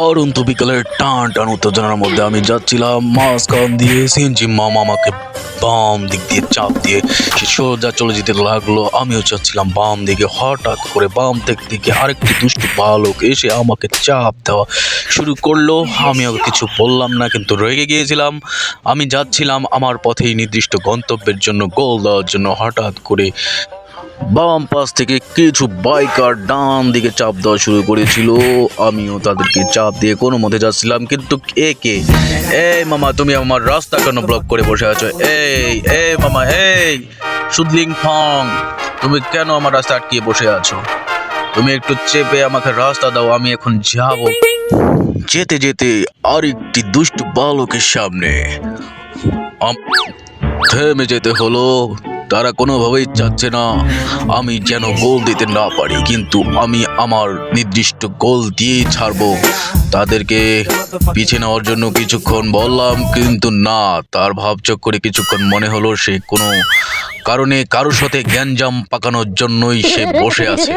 অরন্ত বিকালের টান টান উত্তেজনার মধ্যে আমি যাচ্ছিলাম মাঝখান দিয়ে। সিএনজি মামা আমাকে বাম দিক দিয়ে চাপ দিয়ে সে সোজা চলে যেতে লাগলো। আমিও যাচ্ছিলাম বাম দিকে। হঠাৎ করে বাম দিক থেকে আরেকটি দুষ্টু বালক এসে আমাকে চাপ দেওয়া শুরু করলো। আমি ওকে কিছু বললাম না, কিন্তু রেগে গিয়েছিলাম। আমি যাচ্ছিলাম আমার পথেই নির্দিষ্ট গন্তব্যের জন্য, গোল দেওয়ার জন্য। হঠাৎ করে বাম পাশ থেকে কিছু বাইকার ডান দিকে চাপ দেওয়া শুরু করেছিল। আমিও তাদেরকে চাপ দিয়ে কোনো মতে যাচ্ছিলাম, কিন্তু কে এই মামা, তুমি আমার রাস্তা কেন ব্লক করে বসে আছো? এই মামা, এই সুদলিং ফং, তুমি কেন আমার রাস্তা আটকিয়ে বসে আছো? তুমি একটু চেপে আমাকে রাস্তা দাও, আমি এখন যাব। যেতে যেতে আরেকটি দুষ্টু বালকের সামনে থেমে যেতে হলো। তারা কোনোভাবেই চাচ্ছে না আমি যেন গোল দিতে না পারি, কিন্তু আমি আমার নির্দিষ্ট গোল দিয়েই ছাড়বো। তাদেরকে পিছিয়ে নেওয়ার জন্য কিছুক্ষণ বললাম, কিন্তু না, তার ভাবচক্করে কিছুক্ষণ মনে হলো সে কোনো কারণে কারোর সাথে গ্যাঞ্জাম পাকানোর জন্যই সে বসে আছে।